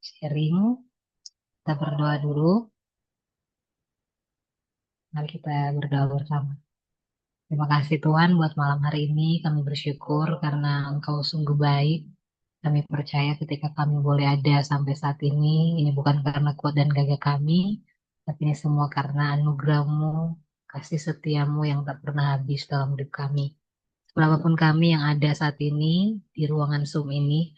sharing. Kita berdoa dulu. Mari kita berdoa bersama. Terima kasih Tuhan buat malam hari ini. Kami bersyukur karena Engkau sungguh baik. Kami percaya ketika kami boleh ada sampai saat ini bukan karena kuat dan gagah kami, tapi ini semua karena anugerah-Mu, kasih setiamu yang tak pernah habis dalam hidup kami. Berapapun kami yang ada saat ini di ruangan Zoom ini,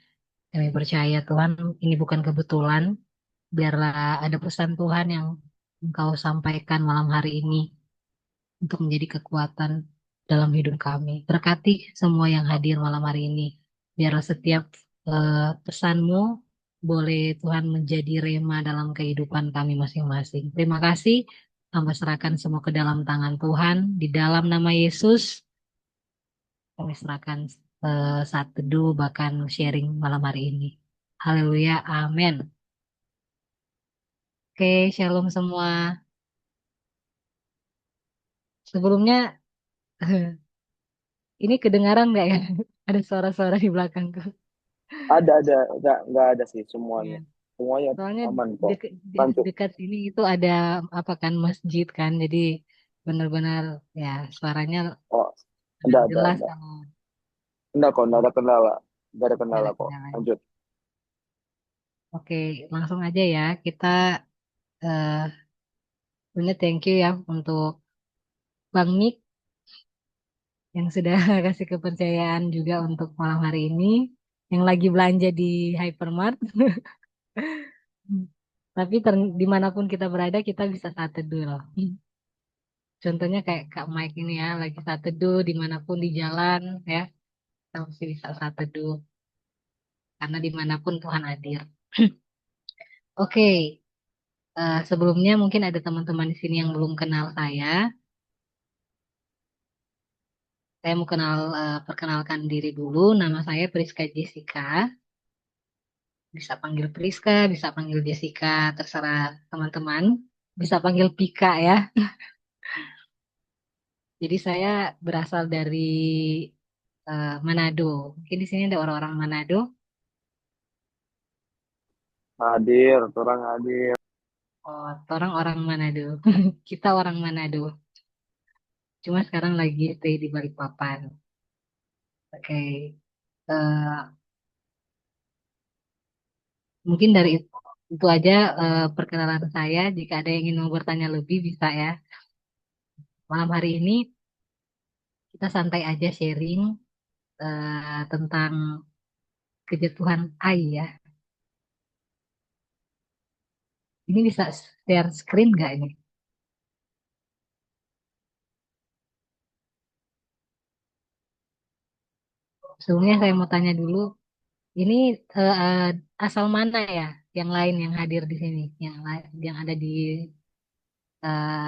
kami percaya Tuhan ini bukan kebetulan. Biarlah ada pesan Tuhan yang Engkau sampaikan malam hari ini untuk menjadi kekuatan dalam hidup kami. Berkati semua yang hadir malam hari ini. Biarlah setiap pesanmu boleh Tuhan menjadi rema dalam kehidupan kami masing-masing. Terima kasih. Hamba serahkan semua ke dalam tangan Tuhan. Di dalam nama Yesus, kami serahkan saat teduh bahkan sharing malam hari ini. Haleluya. Amin. Oke, shalom semua. Sebelumnya, ini kedengaran nggak ya? Ada suara-suara di belakangku. Ada, nggak ada sih Ya. semuanya. Semuanya Soalnya aman kok. deket, Lanjut. dekat sini itu ada apa kan masjid kan, jadi benar-benar ya suaranya Oh, sangat jelas ada. kalau Enggak kok, enggak ada kendala. Enggak ada nggak kendala ada kok. kendala. Lanjut. Oke, langsung aja ya. Kita eh punya thank you ya untuk Bang Mik yang sudah kasih kepercayaan juga untuk malam hari ini, yang lagi belanja di Hypermart. Tapi dimanapun kita berada, kita bisa saat teduh loh. Contohnya kayak Kak Mike ini ya, lagi saat teduh dimanapun di jalan ya, kita mesti bisa saat teduh karena dimanapun Tuhan hadir. Oke, sebelumnya mungkin ada teman-teman di sini yang belum kenal saya. Saya mau perkenalkan diri dulu. Nama saya Priska Jessica. Bisa panggil Priska, bisa panggil Jessica, terserah teman-teman. Bisa panggil Pika ya. Jadi saya berasal dari Manado. Mungkin di sini ada orang-orang Manado. Hadir, orang hadir. Oh, orang orang Manado. Kita orang Manado. Cuma sekarang lagi stay di Balikpapan. Oke. Eh, mungkin dari itu aja perkenalan saya. Jika ada yang ingin mau bertanya lebih bisa ya. Malam hari ini kita santai aja sharing tentang kejatuhan AI ya. Ini bisa share screen nggak ini? Sebelumnya saya mau tanya dulu, ini asal mana ya? Yang lain yang hadir di sini, yang lain yang ada di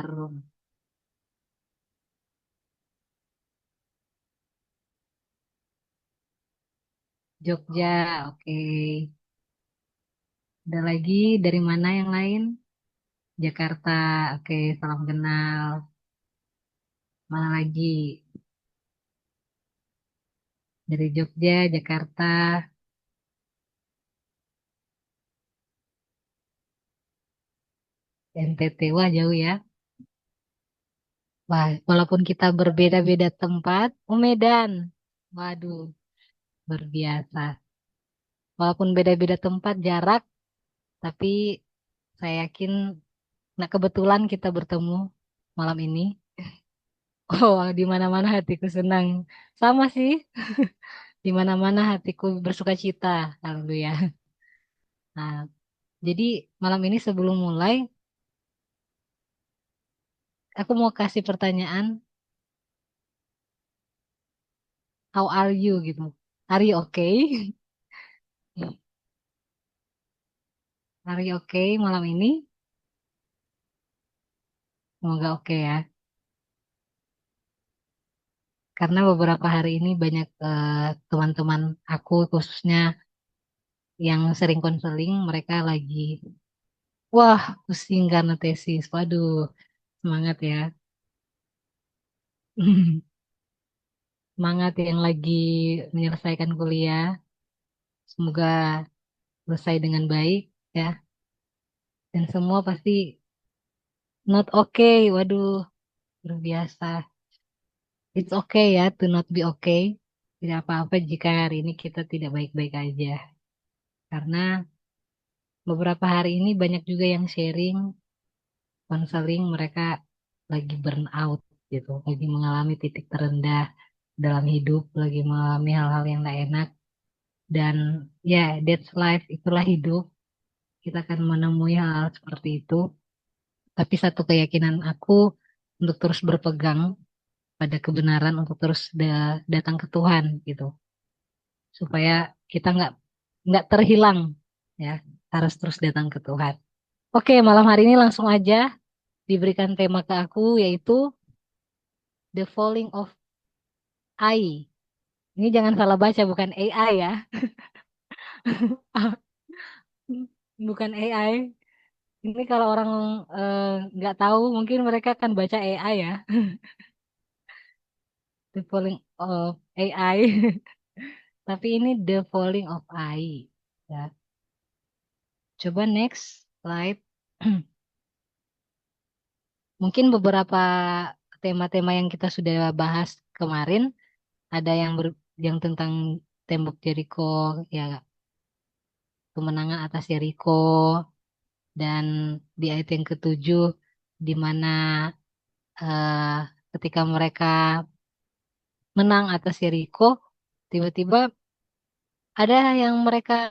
room. Jogja, oke. Ada lagi dari mana yang lain? Jakarta, oke. Salam kenal. Mana lagi? Dari Jogja, Jakarta, NTT. Wah, jauh ya. Wah, walaupun kita berbeda-beda tempat, Medan. Waduh, berbiasa. Walaupun beda-beda tempat, jarak, tapi saya yakin, nah kebetulan kita bertemu malam ini. Oh, di mana-mana hatiku senang. Sama sih, di mana-mana hatiku bersuka cita. Haleluya. Nah, jadi malam ini sebelum mulai, aku mau kasih pertanyaan, how are you gitu. Are you okay? Are you okay malam ini? Semoga oke ya. Karena beberapa hari ini banyak teman-teman aku khususnya yang sering konseling, mereka lagi, wah, pusing karena tesis. Waduh, semangat ya. Semangat yang lagi menyelesaikan kuliah. Semoga selesai dengan baik. ya. Dan semua pasti not okay. Waduh, luar biasa. It's okay ya to not be okay. Tidak apa-apa jika hari ini kita tidak baik-baik aja. Karena beberapa hari ini banyak juga yang sharing, konseling mereka lagi burn out gitu, lagi mengalami titik terendah dalam hidup, lagi mengalami hal-hal yang gak enak. Dan ya, that's life, itulah hidup. Kita akan menemui hal-hal seperti itu. Tapi satu keyakinan aku untuk terus berpegang pada kebenaran, untuk terus datang ke Tuhan gitu, supaya kita nggak terhilang ya, harus terus datang ke Tuhan. Oke, malam hari ini langsung aja diberikan tema ke aku yaitu The Falling of I. Ini jangan salah baca, bukan AI ya. Bukan AI. Ini kalau orang eh, nggak tahu, mungkin mereka akan baca AI ya. The Falling of AI. Tapi ini The Falling of I. Ya. Coba next slide. Mungkin beberapa tema-tema yang kita sudah bahas kemarin, ada yang tentang tembok Jericho, ya, kemenangan atas Jericho, dan di ayat yang ketujuh, di mana eh, ketika mereka menang atas Jericho, tiba-tiba ada yang mereka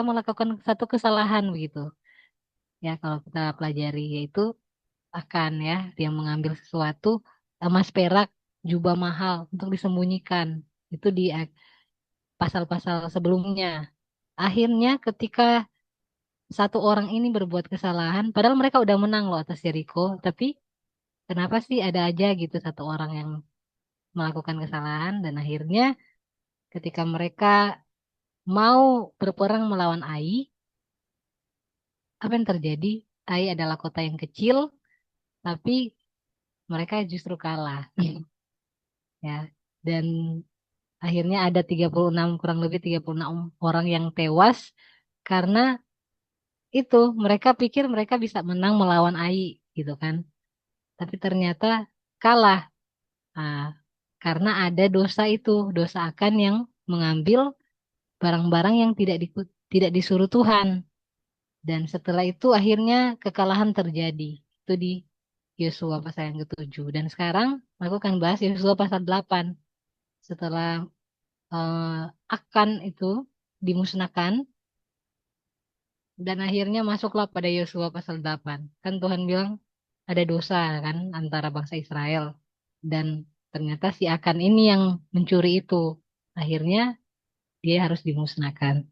melakukan satu kesalahan begitu. Ya, kalau kita pelajari yaitu akan ya, dia mengambil sesuatu, emas perak, jubah mahal untuk disembunyikan. Itu di pasal-pasal sebelumnya. Akhirnya ketika satu orang ini berbuat kesalahan, padahal mereka udah menang loh atas Jericho, tapi kenapa sih ada aja gitu satu orang yang melakukan kesalahan, dan akhirnya ketika mereka mau berperang melawan Ai, apa yang terjadi? Ai adalah kota yang kecil, tapi mereka justru kalah. Ya, dan akhirnya ada 36, kurang lebih 36 orang yang tewas karena itu mereka pikir mereka bisa menang melawan Ai gitu kan. Tapi ternyata kalah. Ah, karena ada dosa itu, dosa akan yang mengambil barang-barang yang tidak disuruh Tuhan. Dan setelah itu akhirnya kekalahan terjadi. Itu di Yosua pasal yang ketujuh. Dan sekarang aku akan bahas Yosua pasal 8. Setelah eh, akan itu dimusnahkan, dan akhirnya masuklah pada Yosua pasal 8. Kan Tuhan bilang ada dosa kan antara bangsa Israel. Dan ternyata si Akan ini yang mencuri itu. Akhirnya dia harus dimusnahkan.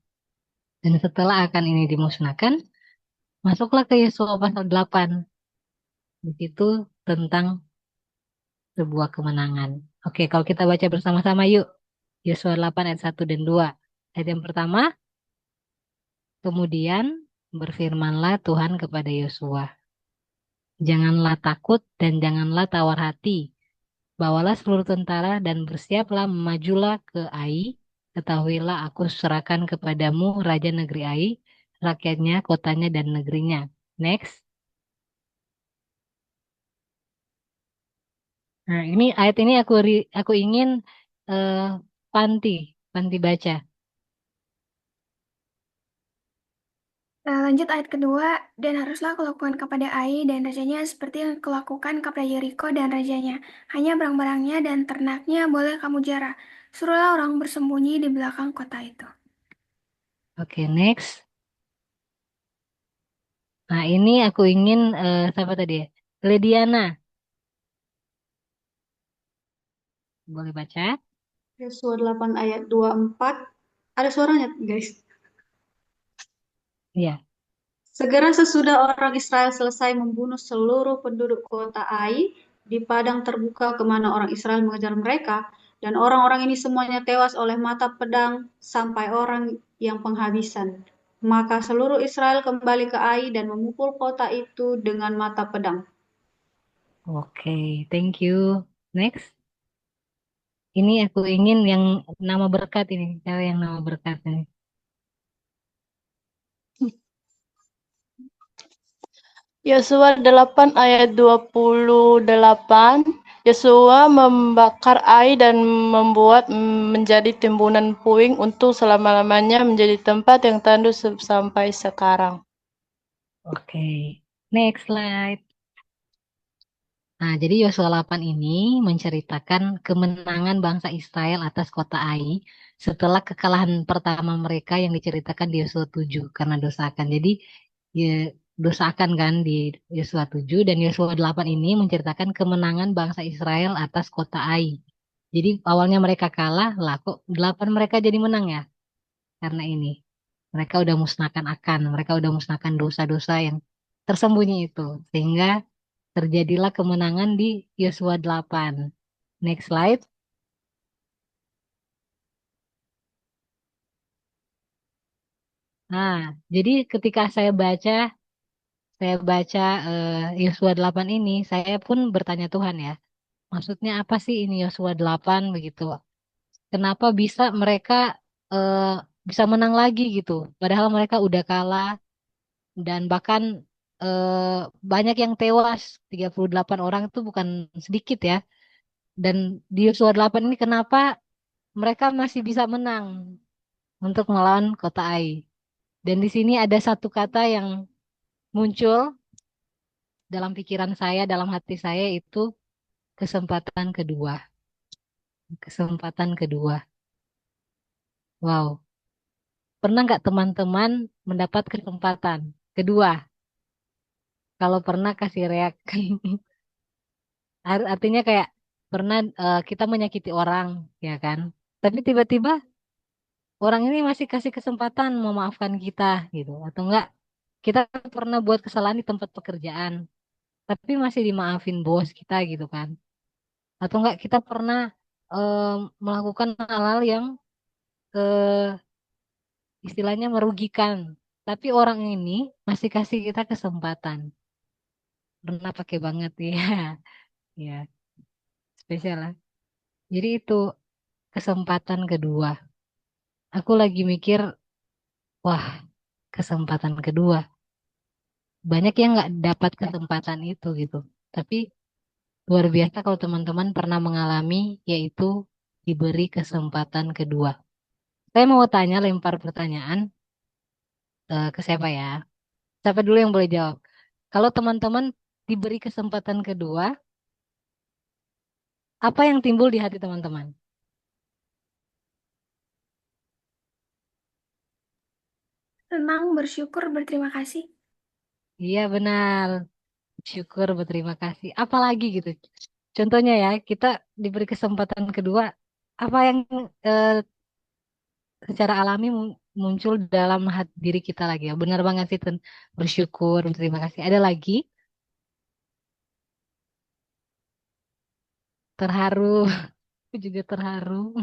Dan setelah Akan ini dimusnahkan, masuklah ke Yosua pasal 8. Di situ tentang sebuah kemenangan. Oke, kalau kita baca bersama-sama yuk. Yosua 8 ayat 1 dan 2. Ayat yang pertama, kemudian berfirmanlah Tuhan kepada Yosua, janganlah takut dan janganlah tawar hati. Bawalah seluruh tentara dan bersiaplah majulah ke Ai. Ketahuilah aku serahkan kepadamu raja negeri Ai, rakyatnya, kotanya, dan negerinya. Next. Nah, ini ayat ini aku ingin eh, Panti, Panti baca. Lanjut ayat kedua, dan haruslah kulakukan kepada Ai dan rajanya seperti yang kulakukan kepada Yeriko dan rajanya. Hanya barang-barangnya dan ternaknya boleh kamu jara. Suruhlah orang bersembunyi di belakang kota itu. Oke, next. Nah, ini aku ingin siapa tadi ya? Lediana, boleh baca? Yosua 8 ayat 24. Ada suaranya, guys. Iya. Segera sesudah orang Israel selesai membunuh seluruh penduduk kota Ai, di padang terbuka kemana orang Israel mengejar mereka, dan orang-orang ini semuanya tewas oleh mata pedang sampai orang yang penghabisan. Maka seluruh Israel kembali ke Ai dan memukul kota itu dengan mata pedang. Oke, thank you. Next. Ini aku ingin yang nama berkat ini, cewek yang nama berkat ini. Yosua 8 ayat 28. Yosua membakar Ai dan membuat menjadi timbunan puing untuk selama-lamanya menjadi tempat yang tandus sampai sekarang. Oke, next slide. Nah, jadi Yosua 8 ini menceritakan kemenangan bangsa Israel atas kota Ai setelah kekalahan pertama mereka yang diceritakan di Yosua 7 karena dosa akan. Jadi ya, dosa akan kan di Yosua 7 dan Yosua 8 ini menceritakan kemenangan bangsa Israel atas kota Ai. Jadi awalnya mereka kalah, lah kok 8 mereka jadi menang ya? Karena ini. Mereka udah musnahkan akan, mereka udah musnahkan dosa-dosa yang tersembunyi itu. Sehingga terjadilah kemenangan di Yosua 8. Next slide. Nah, jadi ketika saya baca Yosua 8 ini, saya pun bertanya Tuhan ya, maksudnya apa sih ini Yosua 8 begitu? Kenapa bisa mereka eh, bisa menang lagi gitu? Padahal mereka udah kalah dan bahkan banyak yang tewas, 38 orang itu bukan sedikit ya. Dan di Yosua 8 ini kenapa mereka masih bisa menang untuk melawan kota Ai. Dan di sini ada satu kata yang muncul dalam pikiran saya, dalam hati saya itu kesempatan kedua. Kesempatan kedua. Wow. Pernah nggak teman-teman mendapat kesempatan kedua? Kalau pernah kasih reak. Artinya kayak pernah kita menyakiti orang, ya kan? Tapi tiba-tiba orang ini masih kasih kesempatan memaafkan kita gitu. Atau enggak kita pernah buat kesalahan di tempat pekerjaan, tapi masih dimaafin bos kita gitu kan. Atau enggak kita pernah melakukan hal-hal yang eh, istilahnya merugikan, tapi orang ini masih kasih kita kesempatan. Pernah pakai banget ya, ya spesial lah. Jadi itu kesempatan kedua. Aku lagi mikir, wah kesempatan kedua. Banyak yang nggak dapat kesempatan itu gitu. Tapi luar biasa kalau teman-teman pernah mengalami, yaitu diberi kesempatan kedua. Saya mau tanya, lempar pertanyaan ke siapa ya? Siapa dulu yang boleh jawab? Kalau teman-teman diberi kesempatan kedua, apa yang timbul di hati teman-teman? Senang, bersyukur, berterima kasih. Iya benar, syukur, berterima kasih. Apalagi gitu. Contohnya ya, kita diberi kesempatan kedua, apa yang eh, secara alami muncul dalam hati diri kita lagi ya. Benar banget sih, bersyukur, berterima kasih. Ada lagi, terharu. Aku juga terharu.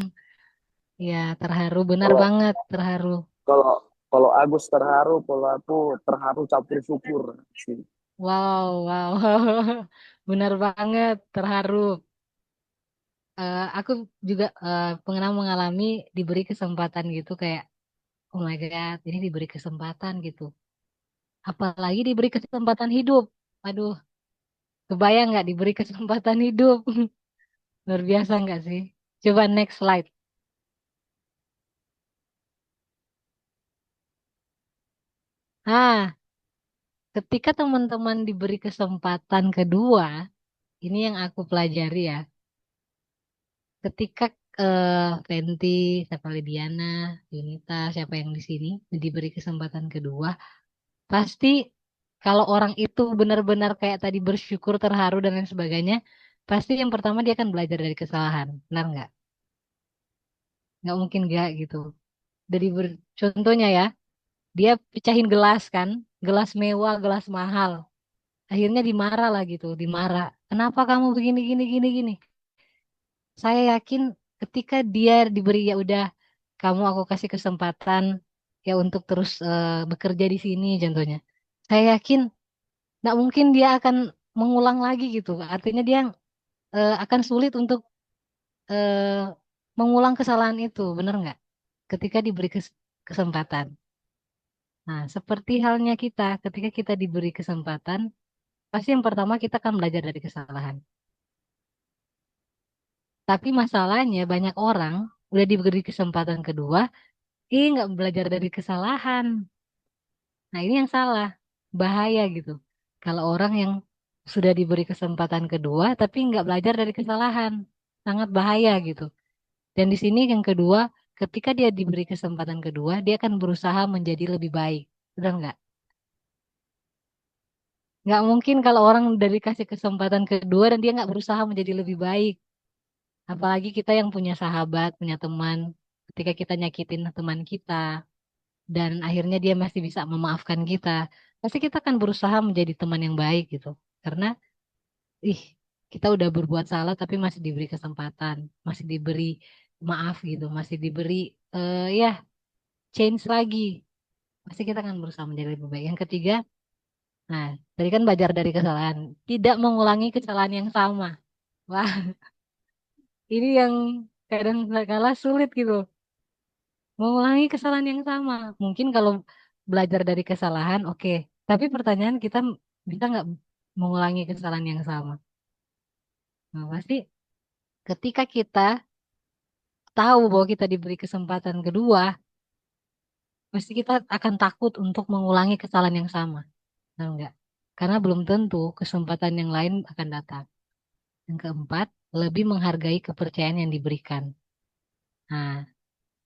Ya, terharu, benar Kalau banget, terharu. kalau kalau Agus terharu, kalau aku terharu campur syukur sih. Wow, wow, benar banget, terharu. Aku juga pernah mengalami diberi kesempatan gitu kayak, oh my God, ini diberi kesempatan gitu. Apalagi diberi kesempatan hidup. Aduh, kebayang nggak diberi kesempatan hidup? Luar biasa nggak sih? Coba next slide. Ah, ketika teman-teman diberi kesempatan kedua, ini yang aku pelajari ya. Ketika Fenty, siapa Lidiana, Yunita, siapa yang di sini diberi kesempatan kedua, pasti kalau orang itu benar-benar kayak tadi bersyukur, terharu dan lain sebagainya, pasti yang pertama dia akan belajar dari kesalahan, benar nggak? Nggak mungkin nggak gitu. Contohnya ya, dia pecahin gelas kan, gelas mewah, gelas mahal. Akhirnya dimarah lah gitu, dimarah. Kenapa kamu begini, gini, gini, gini? Saya yakin ketika dia diberi ya udah, kamu aku kasih kesempatan ya untuk terus bekerja di sini contohnya. Saya yakin nggak mungkin dia akan mengulang lagi gitu. Artinya dia akan sulit untuk eh, mengulang kesalahan itu, bener nggak? Ketika diberi kesempatan. Nah, seperti halnya kita, ketika kita diberi kesempatan, pasti yang pertama kita akan belajar dari kesalahan. Tapi masalahnya banyak orang udah diberi kesempatan kedua, nggak belajar dari kesalahan. Nah ini yang salah, bahaya gitu. Kalau orang yang sudah diberi kesempatan kedua, tapi nggak belajar dari kesalahan, sangat bahaya gitu. Dan di sini yang kedua, ketika dia diberi kesempatan kedua, dia akan berusaha menjadi lebih baik. Benar nggak? Nggak mungkin kalau orang udah dikasih kesempatan kedua dan dia nggak berusaha menjadi lebih baik. Apalagi kita yang punya sahabat, punya teman, ketika kita nyakitin teman kita, dan akhirnya dia masih bisa memaafkan kita, pasti kita akan berusaha menjadi teman yang baik gitu. Karena, ih, kita udah berbuat salah tapi masih diberi kesempatan, masih diberi maaf gitu, masih diberi, ya, change lagi. Pasti kita akan berusaha menjadi lebih baik. Yang ketiga, nah, tadi kan belajar dari kesalahan, tidak mengulangi kesalahan yang sama. Wah, ini yang kadang kala sulit gitu. Mengulangi kesalahan yang sama. Mungkin kalau belajar dari kesalahan, oke. Tapi pertanyaan kita bisa nggak mengulangi kesalahan yang sama? Nah, pasti ketika kita tahu bahwa kita diberi kesempatan kedua, pasti kita akan takut untuk mengulangi kesalahan yang sama. Tahu nggak? Karena belum tentu kesempatan yang lain akan datang. Yang keempat, lebih menghargai kepercayaan yang diberikan. Nah,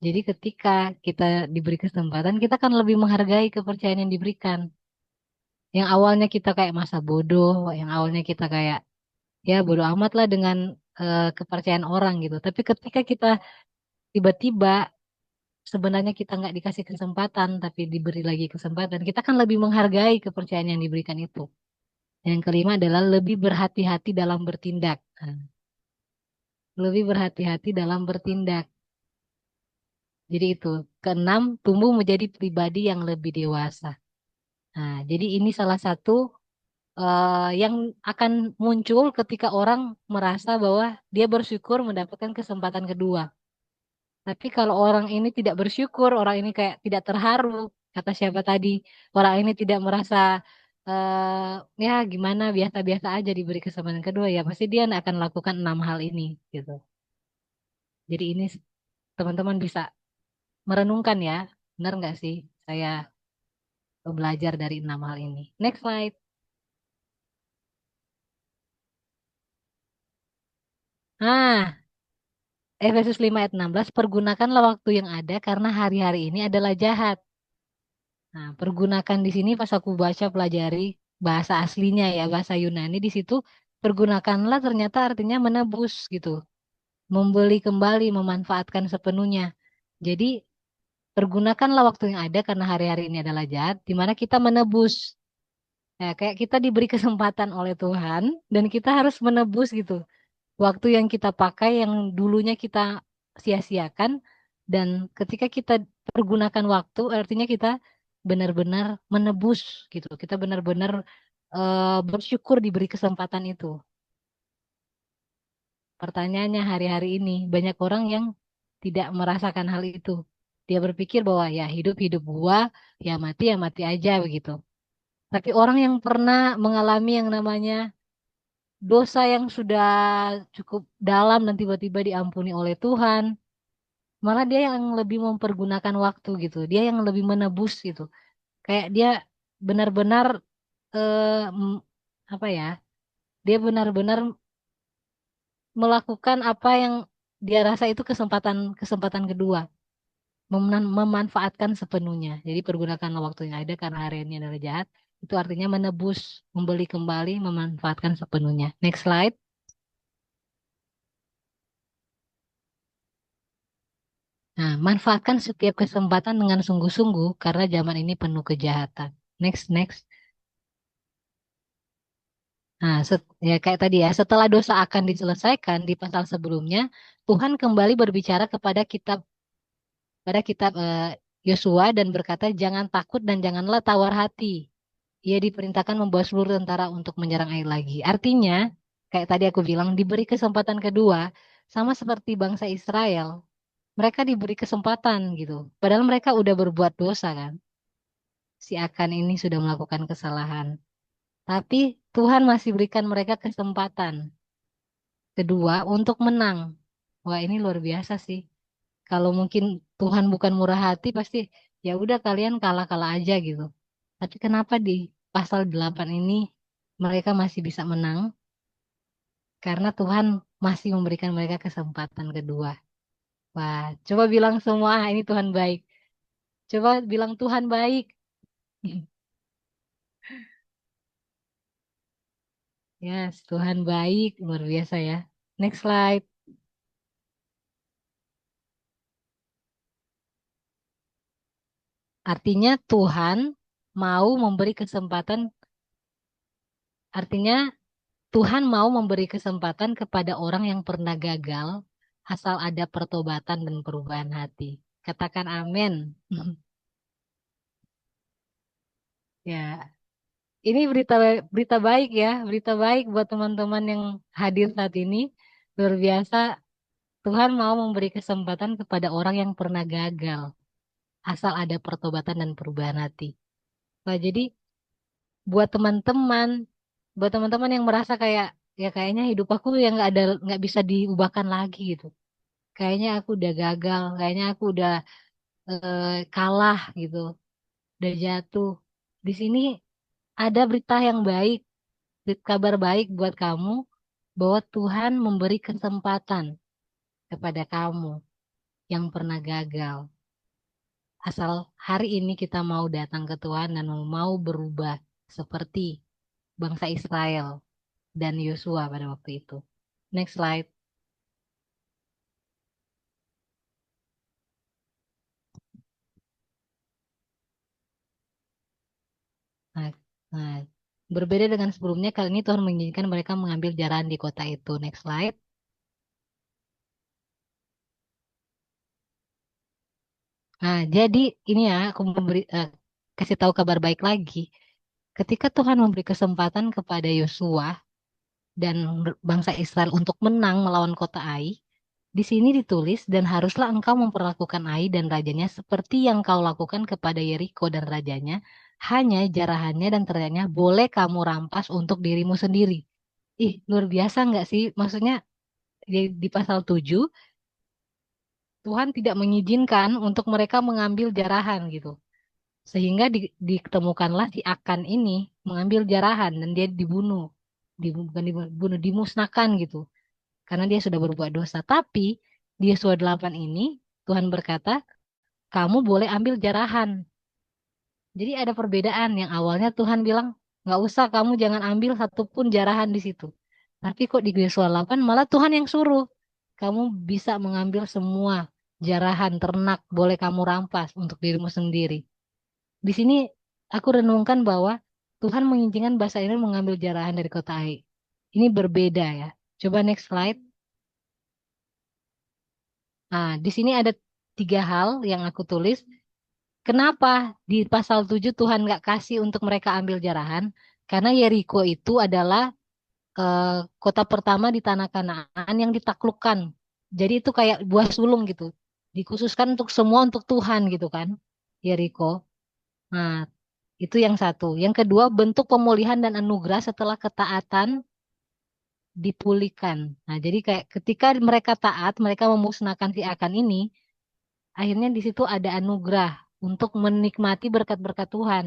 jadi ketika kita diberi kesempatan, kita akan lebih menghargai kepercayaan yang diberikan. Yang awalnya kita kayak masa bodoh, yang awalnya kita kayak ya bodoh amat lah dengan kepercayaan orang gitu. Tapi ketika kita tiba-tiba sebenarnya kita nggak dikasih kesempatan, tapi diberi lagi kesempatan, kita kan lebih menghargai kepercayaan yang diberikan itu. Yang kelima adalah lebih berhati-hati dalam bertindak. Nah, lebih berhati-hati dalam bertindak. Jadi itu. Keenam, tumbuh menjadi pribadi yang lebih dewasa. Nah, jadi ini salah satu yang akan muncul ketika orang merasa bahwa dia bersyukur mendapatkan kesempatan kedua. Tapi kalau orang ini tidak bersyukur, orang ini kayak tidak terharu, kata siapa tadi, orang ini tidak merasa ya gimana biasa-biasa aja diberi kesempatan kedua, ya pasti dia akan lakukan 6 hal ini gitu. Jadi ini teman-teman bisa merenungkan ya, benar nggak sih saya belajar dari 6 hal ini. Next slide. Nah, Efesus 5 ayat 16, pergunakanlah waktu yang ada karena hari-hari ini adalah jahat. Nah, pergunakan di sini pas aku baca pelajari bahasa aslinya ya, bahasa Yunani di situ pergunakanlah ternyata artinya menebus gitu. Membeli kembali, memanfaatkan sepenuhnya. Jadi, pergunakanlah waktu yang ada karena hari-hari ini adalah jahat, di mana kita menebus. Ya, kayak kita diberi kesempatan oleh Tuhan dan kita harus menebus gitu. Waktu yang kita pakai yang dulunya kita sia-siakan dan ketika kita pergunakan waktu artinya kita benar-benar menebus gitu. Kita benar-benar bersyukur diberi kesempatan itu. Pertanyaannya hari-hari ini banyak orang yang tidak merasakan hal itu. Dia berpikir bahwa ya hidup-hidup gua, ya mati aja begitu. Tapi orang yang pernah mengalami yang namanya dosa yang sudah cukup dalam dan tiba-tiba diampuni oleh Tuhan, malah dia yang lebih mempergunakan waktu gitu, dia yang lebih menebus gitu, kayak dia benar-benar m- apa ya, dia benar-benar melakukan apa yang dia rasa itu kesempatan kesempatan kedua, memanfaatkan sepenuhnya. Jadi pergunakanlah waktu yang ada karena hari ini adalah jahat. Itu artinya menebus, membeli kembali, memanfaatkan sepenuhnya. Next slide. Nah, manfaatkan setiap kesempatan dengan sungguh-sungguh karena zaman ini penuh kejahatan. Next, next. Nah, ya kayak tadi ya, setelah dosa akan diselesaikan di pasal sebelumnya, Tuhan kembali berbicara pada kitab Yosua dan berkata, jangan takut dan janganlah tawar hati. Ia diperintahkan membawa seluruh tentara untuk menyerang Ai lagi. Artinya, kayak tadi aku bilang, diberi kesempatan kedua, sama seperti bangsa Israel, mereka diberi kesempatan gitu. Padahal mereka udah berbuat dosa kan. Si Akan ini sudah melakukan kesalahan. Tapi Tuhan masih berikan mereka kesempatan kedua untuk menang. Wah, ini luar biasa sih. Kalau mungkin Tuhan bukan murah hati, pasti ya udah kalian kalah-kalah aja gitu. Tapi kenapa di pasal 8 ini mereka masih bisa menang? Karena Tuhan masih memberikan mereka kesempatan kedua. Wah, coba bilang semua, "Ah, ini Tuhan baik." Coba bilang Tuhan baik. Yes, Tuhan baik, luar biasa ya. Next slide. Artinya Tuhan mau memberi kesempatan, artinya Tuhan mau memberi kesempatan kepada orang yang pernah gagal, asal ada pertobatan dan perubahan hati. Katakan amin. Ya, ini berita berita baik ya, berita baik buat teman-teman yang hadir saat ini. Luar biasa, Tuhan mau memberi kesempatan kepada orang yang pernah gagal, asal ada pertobatan dan perubahan hati. Nah, jadi buat teman-teman, buat teman-teman yang merasa kayak ya kayaknya hidup aku yang nggak bisa diubahkan lagi gitu. Kayaknya aku udah gagal, kayaknya aku udah kalah gitu, udah jatuh. Di sini ada berita yang baik, kabar baik buat kamu bahwa Tuhan memberi kesempatan kepada kamu yang pernah gagal. Asal hari ini kita mau datang ke Tuhan dan mau berubah seperti bangsa Israel dan Yosua pada waktu itu. Next slide. Nah, nah, berbeda dengan sebelumnya, kali ini Tuhan mengizinkan mereka mengambil jalan di kota itu. Next slide. Nah, jadi ini ya, aku kasih tahu kabar baik lagi. Ketika Tuhan memberi kesempatan kepada Yosua dan bangsa Israel untuk menang melawan kota Ai, di sini ditulis, dan haruslah engkau memperlakukan Ai dan rajanya seperti yang kau lakukan kepada Yeriko dan rajanya, hanya jarahannya dan teranyanya boleh kamu rampas untuk dirimu sendiri. Ih, luar biasa nggak sih? Maksudnya di pasal 7 Tuhan tidak mengizinkan untuk mereka mengambil jarahan gitu. Sehingga ditemukanlah si Akan ini mengambil jarahan dan dia dibunuh. Bukan dibunuh, dimusnahkan gitu. Karena dia sudah berbuat dosa. Tapi di Yesua 8 ini Tuhan berkata, kamu boleh ambil jarahan. Jadi ada perbedaan yang awalnya Tuhan bilang, nggak usah, kamu jangan ambil satupun jarahan di situ. Tapi kok di Yesua 8 malah Tuhan yang suruh. Kamu bisa mengambil semua jarahan ternak, boleh kamu rampas untuk dirimu sendiri. Di sini aku renungkan bahwa Tuhan mengizinkan bangsa Israel mengambil jarahan dari kota Ai. Ini berbeda ya. Coba next slide. Nah, di sini ada 3 hal yang aku tulis. Kenapa di pasal 7 Tuhan nggak kasih untuk mereka ambil jarahan? Karena Yeriko itu adalah eh, kota pertama di tanah Kanaan yang ditaklukkan. Jadi itu kayak buah sulung gitu. Dikhususkan untuk semua untuk Tuhan gitu kan. Yeriko. Nah, itu yang satu. Yang kedua, bentuk pemulihan dan anugerah setelah ketaatan dipulihkan. Nah, jadi kayak ketika mereka taat, mereka memusnahkan si Akan ini, akhirnya di situ ada anugerah untuk menikmati berkat-berkat Tuhan.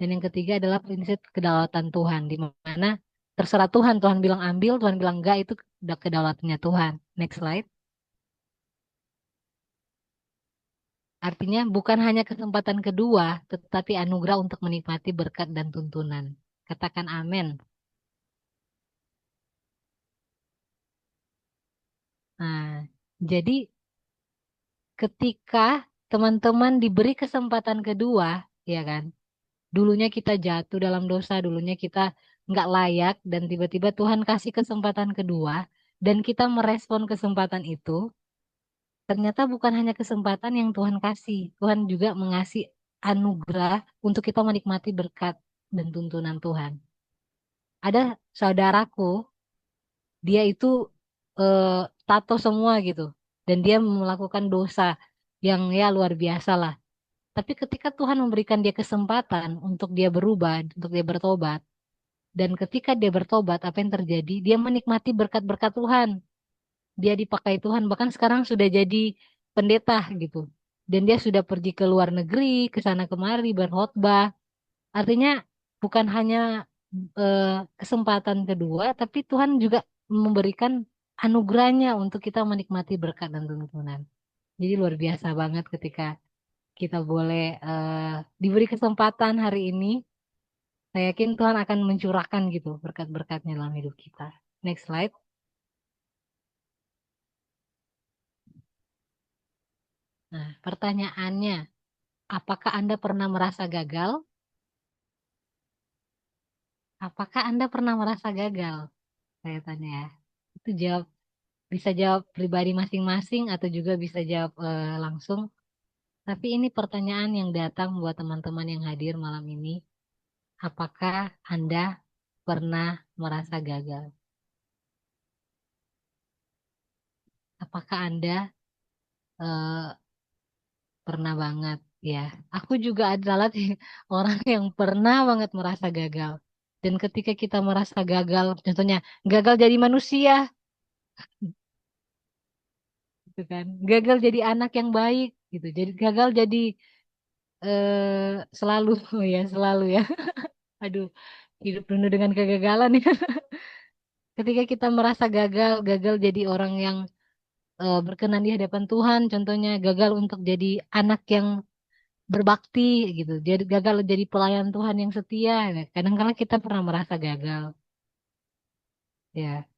Dan yang ketiga adalah prinsip kedaulatan Tuhan, di mana terserah Tuhan, Tuhan bilang ambil, Tuhan bilang enggak, itu udah kedaulatannya Tuhan. Next slide. Artinya bukan hanya kesempatan kedua, tetapi anugerah untuk menikmati berkat dan tuntunan. Katakan amin. Nah, jadi ketika teman-teman diberi kesempatan kedua, ya kan? Dulunya kita jatuh dalam dosa, dulunya kita nggak layak, dan tiba-tiba Tuhan kasih kesempatan kedua, dan kita merespon kesempatan itu, ternyata bukan hanya kesempatan yang Tuhan kasih, Tuhan juga mengasih anugerah untuk kita menikmati berkat dan tuntunan Tuhan. Ada saudaraku, dia itu eh, tato semua gitu, dan dia melakukan dosa yang ya luar biasa lah. Tapi ketika Tuhan memberikan dia kesempatan untuk dia berubah, untuk dia bertobat, Dan ketika dia bertobat, apa yang terjadi? Dia menikmati berkat-berkat Tuhan. Dia dipakai Tuhan, bahkan sekarang sudah jadi pendeta gitu. Dan dia sudah pergi ke luar negeri, ke sana kemari, berkhotbah. Artinya bukan hanya eh, kesempatan kedua, tapi Tuhan juga memberikan anugerahnya untuk kita menikmati berkat dan tuntunan. Jadi luar biasa banget ketika kita boleh diberi kesempatan hari ini. Saya yakin Tuhan akan mencurahkan gitu berkat-berkatnya dalam hidup kita. Next slide. Nah, pertanyaannya, apakah Anda pernah merasa gagal? Apakah Anda pernah merasa gagal? Saya tanya ya. Itu jawab, bisa jawab pribadi masing-masing atau juga bisa jawab langsung. Tapi ini pertanyaan yang datang buat teman-teman yang hadir malam ini. Apakah Anda pernah merasa gagal? Apakah Anda eh, pernah banget? Ya, aku juga adalah orang yang pernah banget merasa gagal. Dan ketika kita merasa gagal, contohnya gagal jadi manusia, gitu kan? Gagal jadi anak yang baik, gitu. Jadi gagal jadi selalu, oh ya selalu ya. Aduh, hidup penuh dengan kegagalan ya. Ketika kita merasa gagal, gagal jadi orang yang berkenan di hadapan Tuhan, contohnya gagal untuk jadi anak yang berbakti gitu. Jadi gagal jadi pelayan Tuhan yang setia. Nah, kadang-kadang kita pernah merasa gagal. Ya,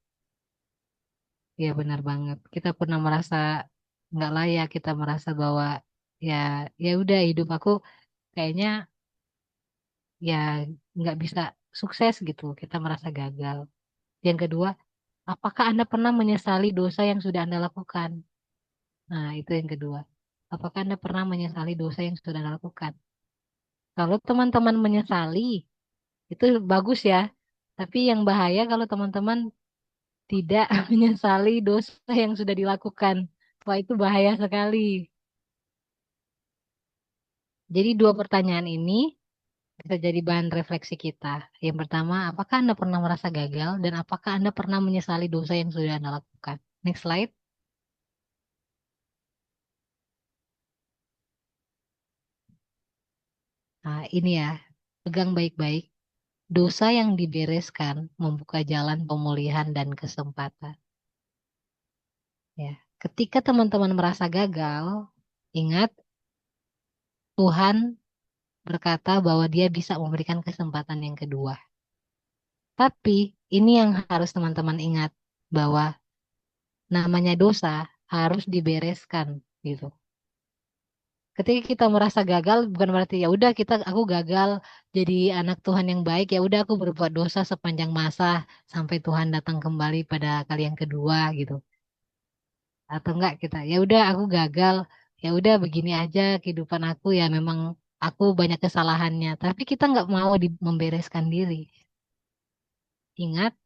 ya benar banget. Kita pernah merasa nggak layak, kita merasa bahwa ya ya udah hidup aku kayaknya ya nggak bisa sukses gitu. Kita merasa gagal. Yang kedua, apakah Anda pernah menyesali dosa yang sudah Anda lakukan? Nah, itu yang kedua. Apakah Anda pernah menyesali dosa yang sudah Anda lakukan? Kalau teman-teman menyesali, itu bagus ya. Tapi yang bahaya kalau teman-teman tidak menyesali dosa yang sudah dilakukan. Wah, itu bahaya sekali. Jadi dua pertanyaan ini bisa jadi bahan refleksi kita. Yang pertama, apakah Anda pernah merasa gagal dan apakah Anda pernah menyesali dosa yang sudah Anda lakukan? Next slide. Nah, ini ya, pegang baik-baik. Dosa yang dibereskan membuka jalan pemulihan dan kesempatan. Ya, ketika teman-teman merasa gagal, ingat Tuhan berkata bahwa Dia bisa memberikan kesempatan yang kedua. Tapi ini yang harus teman-teman ingat bahwa namanya dosa harus dibereskan gitu. Ketika kita merasa gagal bukan berarti ya udah aku gagal jadi anak Tuhan yang baik, ya udah aku berbuat dosa sepanjang masa sampai Tuhan datang kembali pada kali yang kedua gitu. Atau enggak kita ya udah aku gagal, ya udah begini aja kehidupan aku, ya memang aku banyak kesalahannya, tapi kita nggak mau membereskan diri. Ingat,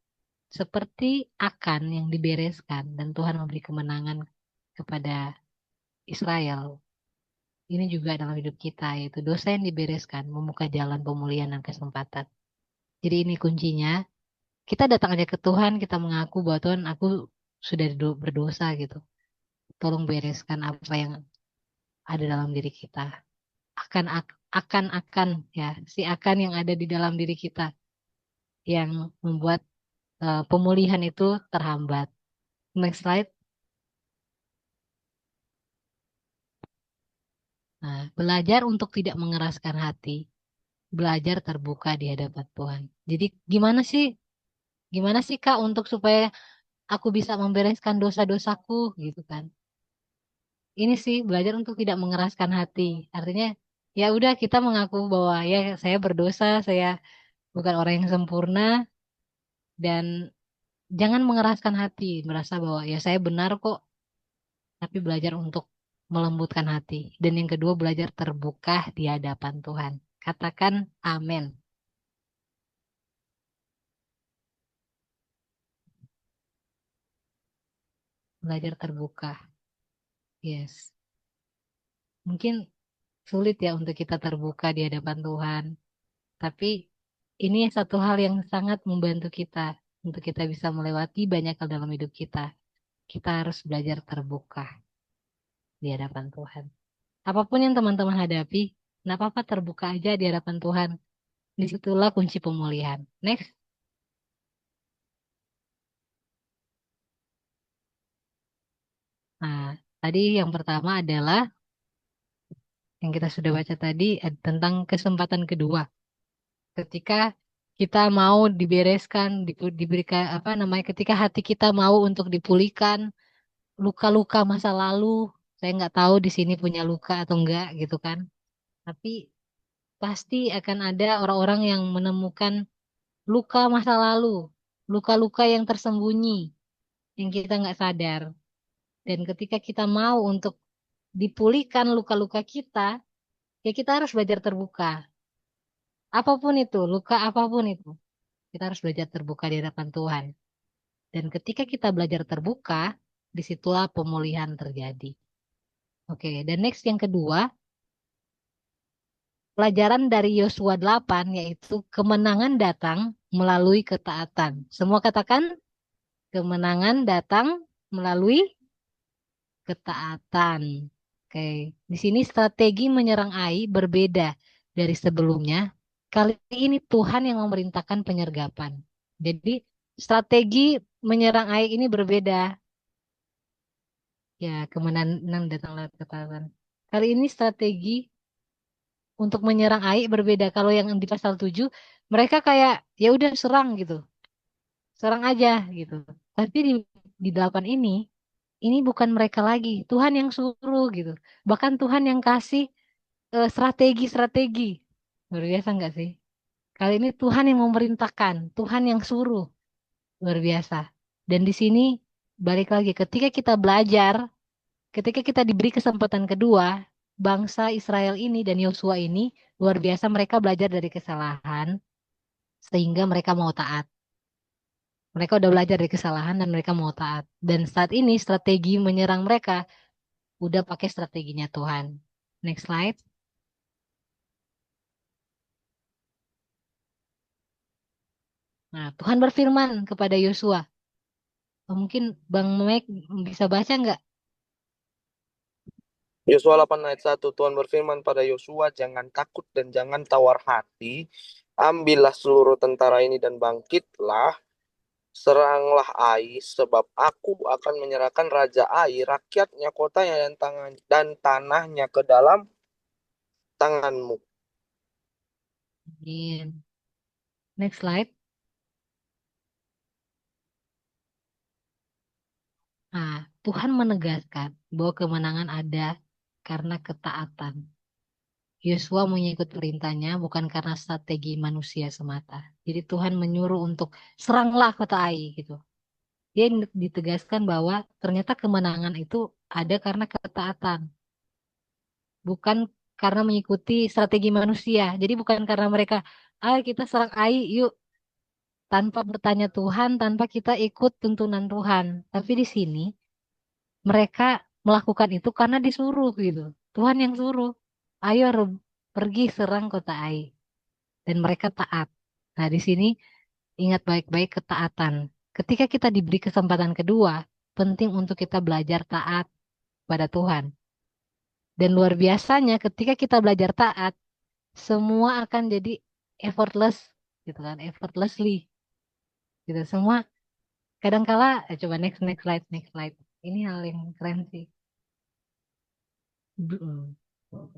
seperti Akan yang dibereskan dan Tuhan memberi kemenangan kepada Israel, ini juga dalam hidup kita, yaitu dosa yang dibereskan membuka jalan pemulihan dan kesempatan. Jadi ini kuncinya, kita datang aja ke Tuhan, kita mengaku bahwa Tuhan, aku sudah berdosa gitu, tolong bereskan apa yang ada dalam diri kita. Akan ya, si akan yang ada di dalam diri kita yang membuat pemulihan itu terhambat. Next slide. Nah, belajar untuk tidak mengeraskan hati, belajar terbuka di hadapan Tuhan. Jadi gimana sih Kak untuk supaya aku bisa membereskan dosa-dosaku gitu kan? Ini sih belajar untuk tidak mengeraskan hati. Artinya ya udah kita mengaku bahwa ya saya berdosa, saya bukan orang yang sempurna, dan jangan mengeraskan hati, merasa bahwa ya saya benar kok, tapi belajar untuk melembutkan hati. Dan yang kedua, belajar terbuka di hadapan Tuhan. Katakan amin. Belajar terbuka. Yes. Mungkin sulit ya untuk kita terbuka di hadapan Tuhan. Tapi ini satu hal yang sangat membantu kita untuk kita bisa melewati banyak hal dalam hidup kita. Kita harus belajar terbuka di hadapan Tuhan. Apapun yang teman-teman hadapi, nggak apa-apa terbuka aja di hadapan Tuhan. Disitulah kunci pemulihan. Next. Nah, tadi yang pertama adalah yang kita sudah baca tadi tentang kesempatan kedua. Ketika kita mau dibereskan, diberikan apa namanya, ketika hati kita mau untuk dipulihkan, luka-luka masa lalu, saya nggak tahu di sini punya luka atau enggak gitu kan. Tapi pasti akan ada orang-orang yang menemukan luka masa lalu, luka-luka yang tersembunyi, yang kita nggak sadar. Dan ketika kita mau untuk dipulihkan luka-luka kita, ya kita harus belajar terbuka. Apapun itu, luka apapun itu, kita harus belajar terbuka di hadapan Tuhan. Dan ketika kita belajar terbuka, disitulah pemulihan terjadi. Oke, dan next yang kedua, pelajaran dari Yosua 8 yaitu kemenangan datang melalui ketaatan. Semua katakan kemenangan datang melalui ketaatan. Oke, di sini strategi menyerang Ai berbeda dari sebelumnya. Kali ini Tuhan yang memerintahkan penyergapan. Jadi strategi menyerang Ai ini berbeda. Ya, kemenangan datang lewat ketaatan. Kali ini strategi untuk menyerang Ai berbeda. Kalau yang di pasal 7, mereka kayak ya udah serang gitu. Serang aja gitu. Tapi di 8 ini bukan mereka lagi. Tuhan yang suruh gitu. Bahkan Tuhan yang kasih strategi-strategi. Luar biasa nggak sih? Kali ini Tuhan yang memerintahkan, Tuhan yang suruh. Luar biasa. Dan di sini balik lagi ketika kita belajar, ketika kita diberi kesempatan kedua, bangsa Israel ini dan Yosua ini luar biasa mereka belajar dari kesalahan sehingga mereka mau taat. Mereka udah belajar dari kesalahan dan mereka mau taat. Dan saat ini strategi menyerang mereka udah pakai strateginya Tuhan. Next slide. Nah, Tuhan berfirman kepada Yosua. Mungkin Bang Mek bisa baca nggak? Yosua 8 ayat 1, Tuhan berfirman pada Yosua, jangan takut dan jangan tawar hati. Ambillah seluruh tentara ini dan bangkitlah. Seranglah Ai, sebab aku akan menyerahkan Raja Ai, rakyatnya, kotanya, dan tanahnya ke dalam tanganmu. Amin. Next slide. Nah, Tuhan menegaskan bahwa kemenangan ada karena ketaatan. Yosua mengikut perintahnya bukan karena strategi manusia semata. Jadi Tuhan menyuruh untuk seranglah kota Ai gitu. Dia ditegaskan bahwa ternyata kemenangan itu ada karena ketaatan, bukan karena mengikuti strategi manusia. Jadi bukan karena mereka, ah kita serang Ai yuk, tanpa bertanya Tuhan, tanpa kita ikut tuntunan Tuhan. Tapi di sini mereka melakukan itu karena disuruh gitu. Tuhan yang suruh, ayo pergi serang kota Ai. Dan mereka taat. Nah, di sini ingat baik-baik ketaatan. Ketika kita diberi kesempatan kedua, penting untuk kita belajar taat pada Tuhan. Dan luar biasanya ketika kita belajar taat, semua akan jadi effortless gitu kan, effortlessly gitu. Semua kadangkala coba next slide. Ini hal yang keren sih.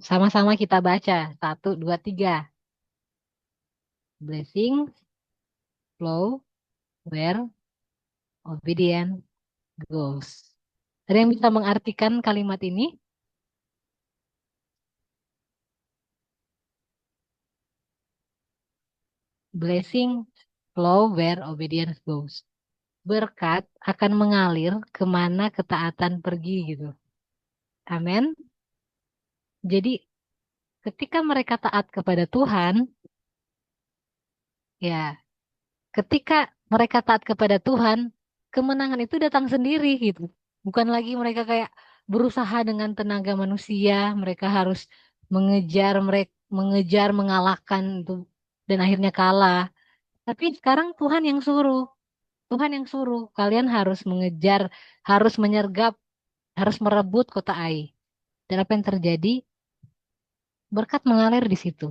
Sama-sama kita baca. 1, 2, 3. Blessings flow where obedience goes. Ada yang bisa mengartikan kalimat ini? Blessing flow where obedience goes. Berkat akan mengalir kemana ketaatan pergi gitu. Amin. Jadi ketika mereka taat kepada Tuhan, ya ketika mereka taat kepada Tuhan, kemenangan itu datang sendiri gitu. Bukan lagi mereka kayak berusaha dengan tenaga manusia, mereka harus mengejar mengalahkan itu dan akhirnya kalah. Tapi sekarang Tuhan yang suruh. Tuhan yang suruh. Kalian harus mengejar, harus menyergap, harus merebut kota Ai. Dan apa yang terjadi? Berkat mengalir di situ.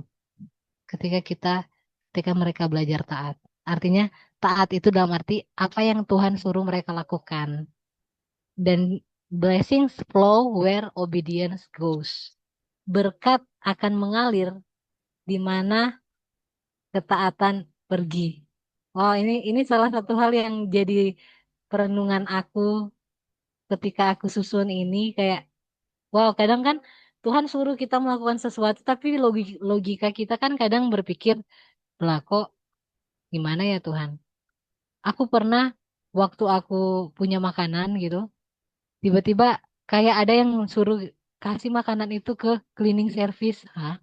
Ketika mereka belajar taat. Artinya taat itu dalam arti apa yang Tuhan suruh mereka lakukan. Dan blessings flow where obedience goes. Berkat akan mengalir di mana ketaatan pergi. Oh, ini salah satu hal yang jadi perenungan aku ketika aku susun ini kayak wow, kadang kan Tuhan suruh kita melakukan sesuatu tapi logika kita kan kadang berpikir, lah kok gimana ya Tuhan? Aku pernah waktu aku punya makanan gitu, tiba-tiba kayak ada yang suruh kasih makanan itu ke cleaning service. Hah?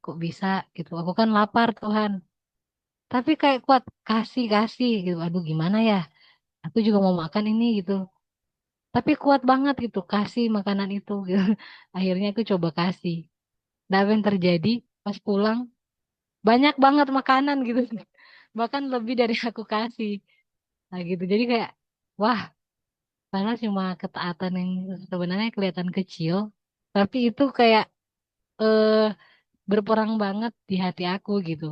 Kok bisa gitu? Aku kan lapar Tuhan. Tapi kayak kuat kasih gitu. Aduh gimana ya? Aku juga mau makan ini gitu. Tapi kuat banget gitu kasih makanan itu gitu. Akhirnya aku coba kasih. Dan apa yang terjadi pas pulang banyak banget makanan gitu. Bahkan lebih dari aku kasih. Nah gitu. Jadi kayak wah, padahal cuma ketaatan yang sebenarnya kelihatan kecil, tapi itu kayak eh, berperang banget di hati aku gitu.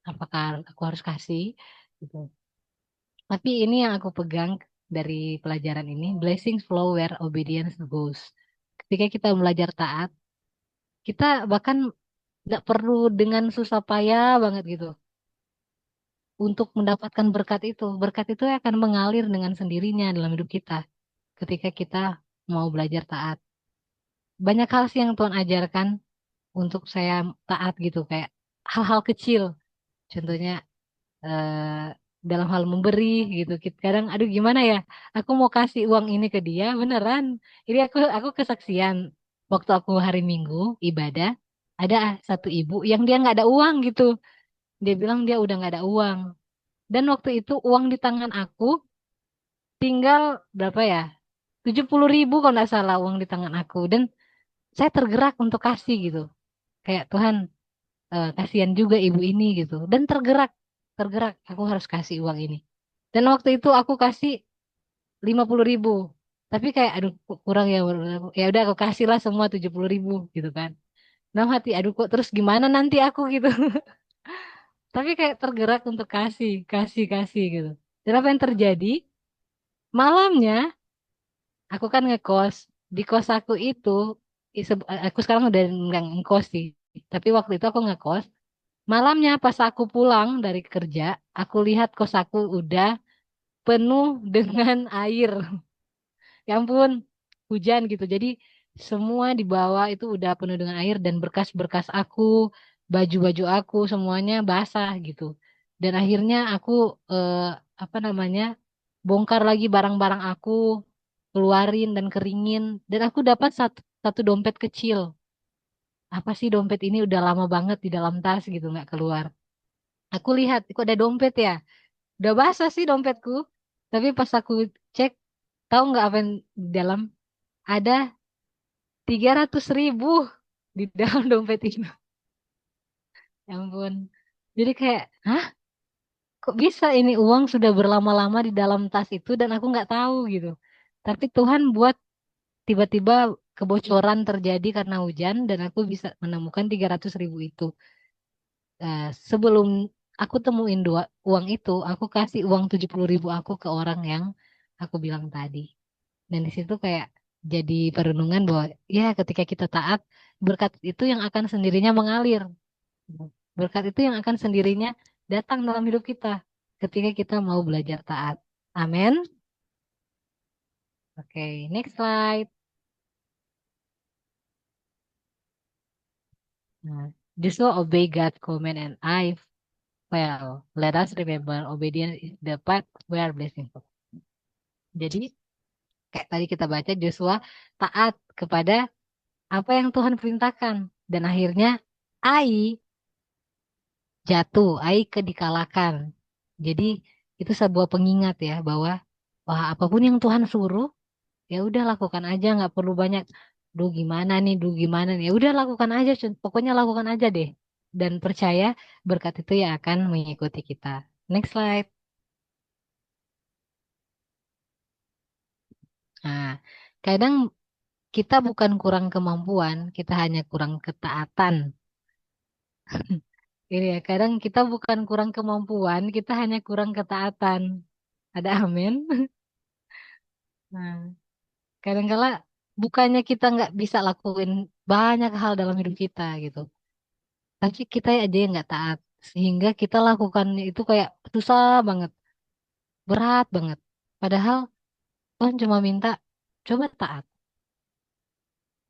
Apakah aku harus kasih gitu. Tapi ini yang aku pegang dari pelajaran ini, blessings flow where obedience goes. Ketika kita belajar taat, kita bahkan nggak perlu dengan susah payah banget gitu untuk mendapatkan berkat itu. Berkat itu akan mengalir dengan sendirinya dalam hidup kita ketika kita mau belajar taat. Banyak hal sih yang Tuhan ajarkan untuk saya taat gitu, kayak hal-hal kecil. Contohnya eh, dalam hal memberi gitu. Kadang aduh gimana ya? Aku mau kasih uang ini ke dia beneran. Ini aku kesaksian waktu aku hari Minggu ibadah ada satu ibu yang dia nggak ada uang gitu. Dia bilang dia udah nggak ada uang. Dan waktu itu uang di tangan aku tinggal berapa ya? 70.000 kalau nggak salah uang di tangan aku. Dan saya tergerak untuk kasih gitu. Kayak Tuhan kasihan juga ibu ini gitu. Dan tergerak aku harus kasih uang ini. Dan waktu itu aku kasih 50.000. Tapi kayak aduh kok kurang ya. Ya udah aku kasih lah semua 70.000 gitu kan. Dalam hati aduh kok terus gimana nanti aku gitu. Tapi kayak tergerak untuk kasih gitu. Dan apa yang terjadi? Malamnya aku kan ngekos. Di kos aku itu, aku sekarang udah nggak ngekos sih. Tapi waktu itu aku ngekos. Malamnya pas aku pulang dari kerja, aku lihat kos aku udah penuh dengan air. Ya ampun, hujan gitu. Jadi semua di bawah itu udah penuh dengan air dan berkas-berkas aku, baju-baju aku semuanya basah gitu. Dan akhirnya aku eh, apa namanya bongkar lagi barang-barang aku, keluarin dan keringin. Dan aku dapat satu dompet kecil. Apa sih dompet ini udah lama banget di dalam tas gitu nggak keluar. Aku lihat, kok ada dompet ya? Udah basah sih dompetku. Tapi pas aku cek, tahu nggak apa yang di dalam? Ada 300.000 di dalam dompet itu. Ya ampun. Jadi kayak, hah? Kok bisa ini uang sudah berlama-lama di dalam tas itu dan aku nggak tahu gitu. Tapi Tuhan buat tiba-tiba kebocoran terjadi karena hujan dan aku bisa menemukan 300.000 itu. Sebelum aku temuin uang itu, aku kasih uang 70.000 aku ke orang yang aku bilang tadi. Dan di situ kayak jadi perenungan bahwa ya ketika kita taat, berkat itu yang akan sendirinya mengalir. Berkat itu yang akan sendirinya datang dalam hidup kita ketika kita mau belajar taat. Amin. Oke, next slide. Nah, Joshua obey God's command and well, let us remember obedience is the path where blessing comes. Jadi kayak tadi kita baca Joshua taat kepada apa yang Tuhan perintahkan dan akhirnya Ai jatuh, Ai dikalahkan. Jadi itu sebuah pengingat ya bahwa wah apapun yang Tuhan suruh ya udah lakukan aja nggak perlu banyak duh gimana nih ya udah lakukan aja pokoknya lakukan aja deh dan percaya berkat itu ya akan mengikuti kita. Next slide. Nah, kadang kita bukan kurang kemampuan, kita hanya kurang ketaatan. Ini ya, kadang kita bukan kurang kemampuan, kita hanya kurang ketaatan. Ada amin. Nah, kadang-kala bukannya kita nggak bisa lakuin banyak hal dalam hidup kita gitu, tapi kita aja yang nggak taat, sehingga kita lakukannya itu kayak susah banget, berat banget. Padahal Tuhan cuma minta coba taat.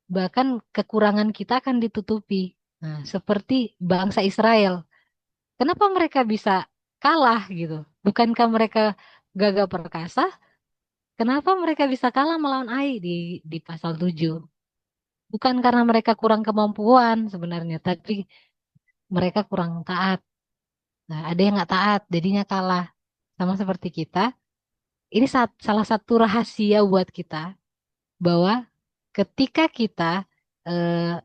Bahkan kekurangan kita akan ditutupi. Nah, seperti bangsa Israel. Kenapa mereka bisa kalah gitu? Bukankah mereka gagah perkasa? Kenapa mereka bisa kalah melawan Ai di pasal 7? Bukan karena mereka kurang kemampuan sebenarnya, tapi mereka kurang taat. Nah, ada yang nggak taat, jadinya kalah. Sama seperti kita. Ini salah satu rahasia buat kita bahwa ketika kita eh,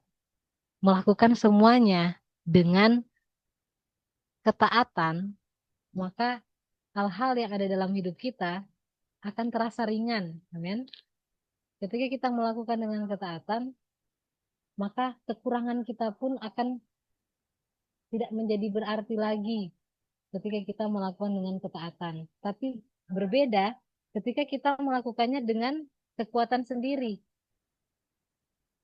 melakukan semuanya dengan ketaatan, maka hal-hal yang ada dalam hidup kita akan terasa ringan. Amin. Ketika kita melakukan dengan ketaatan, maka kekurangan kita pun akan tidak menjadi berarti lagi ketika kita melakukan dengan ketaatan. Tapi berbeda ketika kita melakukannya dengan kekuatan sendiri,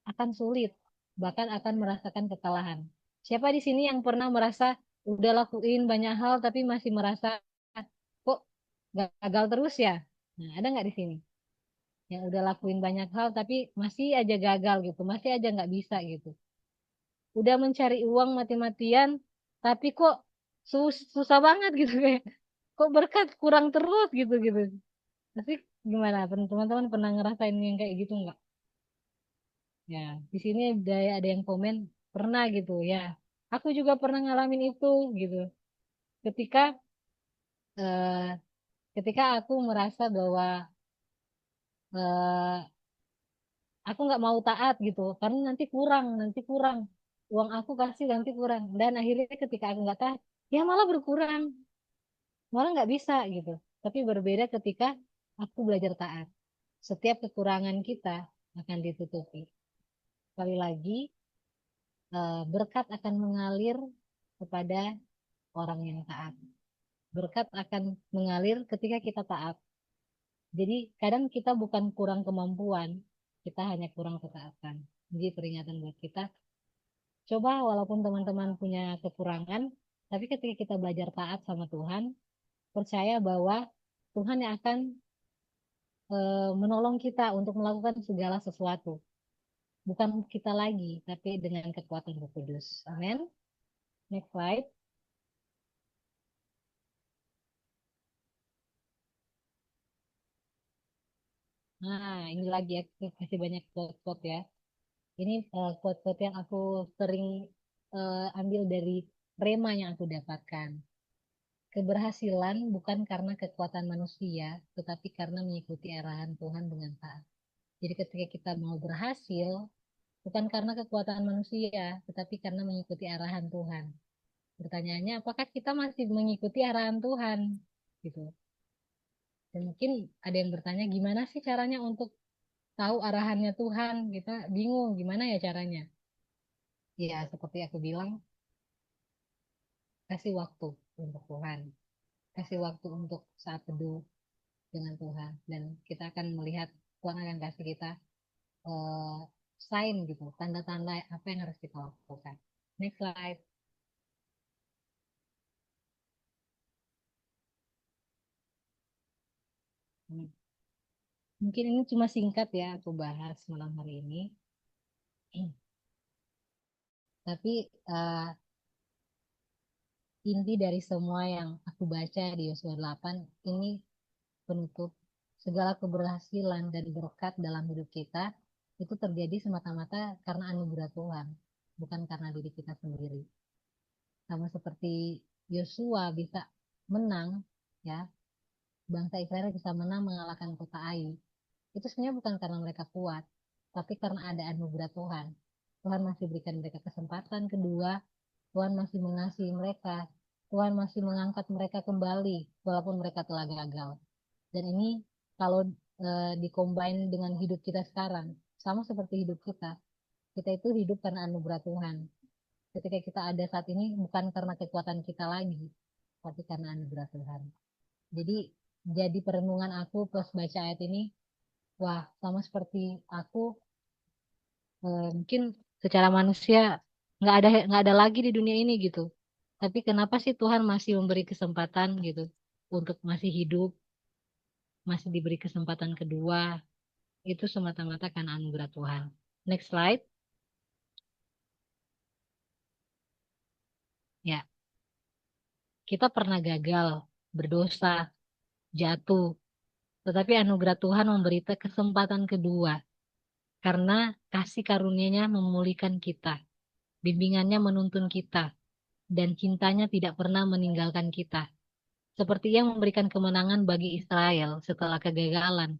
akan sulit, bahkan akan merasakan kekalahan. Siapa di sini yang pernah merasa udah lakuin banyak hal tapi masih merasa kok gagal terus ya? Nah, ada nggak di sini yang udah lakuin banyak hal tapi masih aja gagal gitu, masih aja nggak bisa gitu. Udah mencari uang mati-matian tapi kok susah banget gitu kayak kok berkat kurang terus gitu gitu. Tapi gimana? Teman-teman pernah ngerasain yang kayak gitu nggak? Ya, di sini ada yang komen pernah gitu ya. Aku juga pernah ngalamin itu gitu. Ketika eh, ketika aku merasa bahwa eh, aku nggak mau taat gitu, karena nanti kurang. Uang aku kasih nanti kurang. Dan akhirnya ketika aku nggak taat, ya malah berkurang, malah nggak bisa gitu. Tapi berbeda ketika aku belajar taat. Setiap kekurangan kita akan ditutupi. Sekali lagi, berkat akan mengalir kepada orang yang taat. Berkat akan mengalir ketika kita taat. Jadi kadang kita bukan kurang kemampuan, kita hanya kurang ketaatan. Jadi peringatan buat kita, coba walaupun teman-teman punya kekurangan, tapi ketika kita belajar taat sama Tuhan, percaya bahwa Tuhan yang akan menolong kita untuk melakukan segala sesuatu. Bukan kita lagi, tapi dengan kekuatan Roh Kudus. Amin. Next slide. Nah, ini lagi aku kasih banyak quote-quote ya. Ini quote-quote yang aku sering ambil dari rema yang aku dapatkan. Keberhasilan bukan karena kekuatan manusia, tetapi karena mengikuti arahan Tuhan dengan taat. Jadi ketika kita mau berhasil, bukan karena kekuatan manusia, tetapi karena mengikuti arahan Tuhan. Pertanyaannya, apakah kita masih mengikuti arahan Tuhan? Gitu. Dan mungkin ada yang bertanya, gimana sih caranya untuk tahu arahannya Tuhan? Kita bingung, gimana ya caranya? Ya, seperti aku bilang, kasih waktu untuk Tuhan. Kasih waktu untuk saat teduh dengan Tuhan. Dan kita akan melihat Tuhan akan kasih kita eh, sign gitu, tanda-tanda apa yang harus kita lakukan. Next slide. Hmm. Mungkin ini cuma singkat ya aku bahas malam hari ini. Tapi inti dari semua yang aku baca di Yosua 8 ini penutup segala keberhasilan dan berkat dalam hidup kita itu terjadi semata-mata karena anugerah Tuhan, bukan karena diri kita sendiri. Sama seperti Yosua bisa menang, ya, bangsa Israel bisa menang mengalahkan kota Ai. Itu sebenarnya bukan karena mereka kuat, tapi karena ada anugerah Tuhan. Tuhan masih berikan mereka kesempatan kedua, Tuhan masih mengasihi mereka. Tuhan masih mengangkat mereka kembali walaupun mereka telah gagal. Dan ini kalau dikombin dengan hidup kita sekarang, sama seperti hidup kita. Kita itu hidup karena anugerah Tuhan. Ketika kita ada saat ini bukan karena kekuatan kita lagi, tapi karena anugerah Tuhan. Jadi perenungan aku pas baca ayat ini, wah sama seperti aku, mungkin secara manusia nggak ada lagi di dunia ini gitu. Tapi kenapa sih Tuhan masih memberi kesempatan gitu untuk masih hidup, masih diberi kesempatan kedua? Itu semata-mata karena anugerah Tuhan. Next slide. Ya, kita pernah gagal, berdosa, jatuh, tetapi anugerah Tuhan memberi kesempatan kedua karena kasih karunia-Nya memulihkan kita, bimbingannya menuntun kita, dan cintanya tidak pernah meninggalkan kita. Seperti yang memberikan kemenangan bagi Israel setelah kegagalan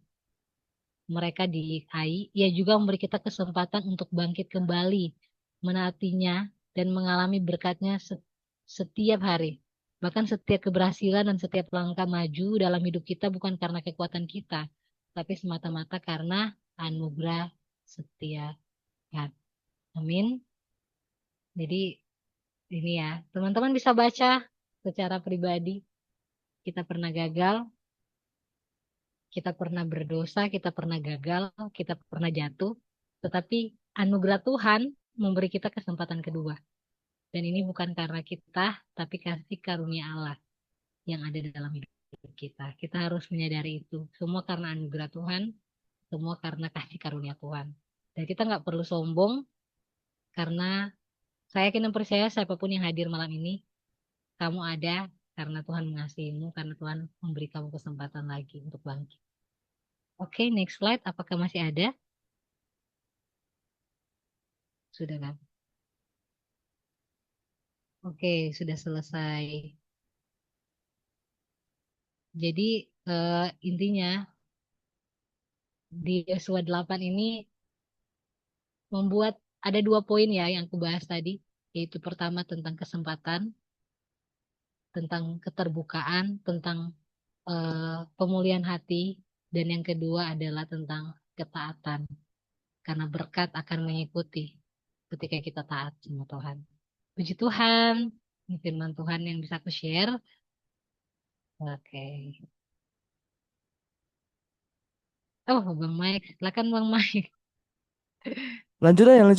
mereka di Ai, ia juga memberi kita kesempatan untuk bangkit kembali, menaatinya, dan mengalami berkatnya setiap hari. Bahkan setiap keberhasilan dan setiap langkah maju dalam hidup kita bukan karena kekuatan kita, tapi semata-mata karena anugerah setia God. Amin. Jadi ini ya, teman-teman bisa baca secara pribadi. Kita pernah gagal, kita pernah berdosa, kita pernah gagal, kita pernah jatuh, tetapi anugerah Tuhan memberi kita kesempatan kedua. Dan ini bukan karena kita, tapi kasih karunia Allah yang ada dalam hidup kita. Kita harus menyadari itu. Semua karena anugerah Tuhan, semua karena kasih karunia Tuhan. Dan kita nggak perlu sombong, karena saya yakin dan percaya siapapun yang hadir malam ini, kamu ada karena Tuhan mengasihimu, karena Tuhan memberi kamu kesempatan lagi untuk bangkit. Oke, next slide. Apakah masih ada? Sudah kan? Oke, sudah selesai. Jadi intinya di Yosua 8 ini membuat ada 2 poin ya yang aku bahas tadi, yaitu pertama tentang kesempatan, tentang keterbukaan, tentang pemulihan hati, dan yang kedua adalah tentang ketaatan, karena berkat akan mengikuti ketika kita taat sama Tuhan. Puji Tuhan, ini firman Tuhan yang bisa aku share. Oke. Oh, Bang Mike, silakan Bang Mike. Lanjut aja, lanjut.